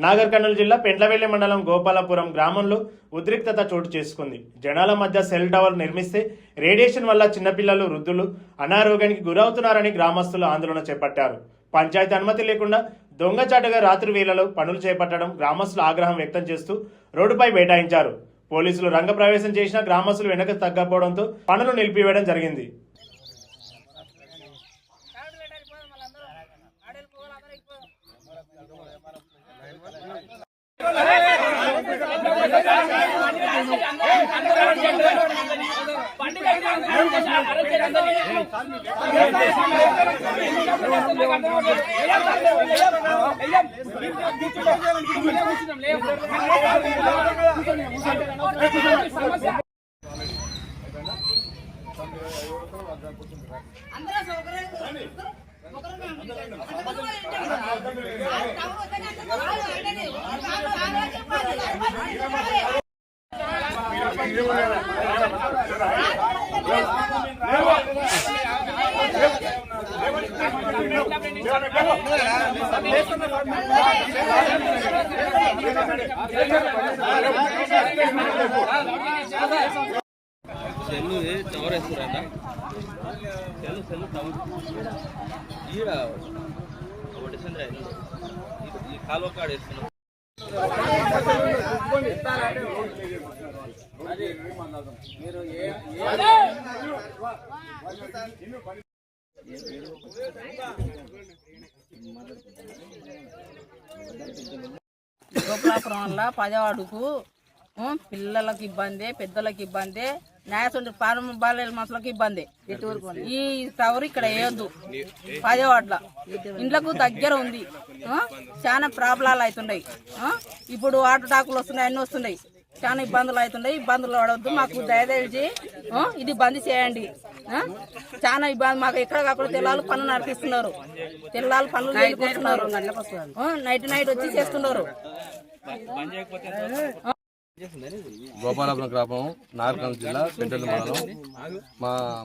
నాగర్ కర్నూలు జిల్లా పెండ్లవెల్లి మండలం గోపాలపురం గ్రామంలో ఉద్రిక్తత చోటు చేసుకుంది. జనాల మధ్య సెల్ టవర్ నిర్మిస్తే రేడియేషన్ వల్ల చిన్నపిల్లలు, వృద్ధులు అనారోగ్యానికి గురవుతున్నారని గ్రామస్తులు ఆందోళన చేపట్టారు. పంచాయతీ అనుమతి లేకుండా దొంగచాటుగా రాత్రి వేళలో పనులు చేపట్టడం గ్రామస్తులు ఆగ్రహం వ్యక్తం చేస్తూ రోడ్డుపై బైఠాయించారు. పోలీసులు రంగప్రవేశం చేసిన గ్రామస్తులు వెనక తగ్గకపోవడంతో పనులు నిలిపివేయడం జరిగింది. సెల్లు టవర్ వేస్తున్నారా? సెల్లు టవర్ ఈడ ఒకటి ఈ కాలువ కాడ వేస్తున్నాం. గోపాలపురం వల్ల 10వ అడుగు పిల్లలకి ఇబ్బంది, పెద్దలకు ఇబ్బంది, న్యాయసండి పాలన బాలల మనుషులకు ఇబ్బంది. ఈ టవర్ ఇక్కడ వేయొద్దు. 10వ వార్డులో ఇండ్లకు దగ్గర ఉంది. చాలా ప్రాబ్లాలు అవుతున్నాయి. ఇప్పుడు ఆటో టాకులు వస్తున్నాయి, అన్ని వస్తున్నాయి. చాలా ఇబ్బందులు అవుతున్నాయి. ఇబ్బందులు పడవద్దు. మాకు దయచేసి ఇది బంద్ చేయండి. చాలా ఇబ్బంది మాకు. ఎక్కడ కాకుండా తెల్లాలు పనులు నడిపిస్తున్నారు. తెల్లాలు పనులు చేసుకుంటున్నారు. నైట్ వచ్చి చేస్తున్నారు. గోపాలపురం గ్రామం, నాగర్ కర్నూలు జిల్లా, పెంటెల్లి మండలం.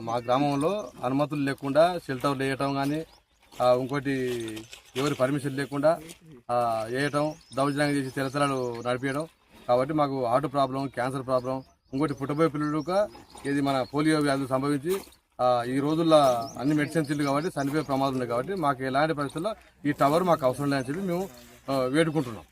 మా గ్రామంలో అనుమతులు లేకుండా షెల్టర్ వేయటం కానీ, ఇంకోటి ఎవరి పర్మిషన్ లేకుండా వేయటం, దౌర్జన్యంగా చేసి తెరతరాలు నడిపించడం. కాబట్టి మాకు హార్ట్ ప్రాబ్లం, క్యాన్సర్ ప్రాబ్లం, ఇంకోటి పుట్టబోయే పిల్లలుగా ఇది మన పోలియో వ్యాధులు సంభవించి ఈ రోజుల్లో అన్ని మెడిసిన్స్ ఇల్లు కాబట్టి చనిపోయే ప్రమాదం ఉంది. కాబట్టి మాకు ఎలాంటి పరిస్థితుల్లో ఈ టవర్ మాకు అవసరం లేదని చెప్పి మేము వేడుకుంటున్నాం.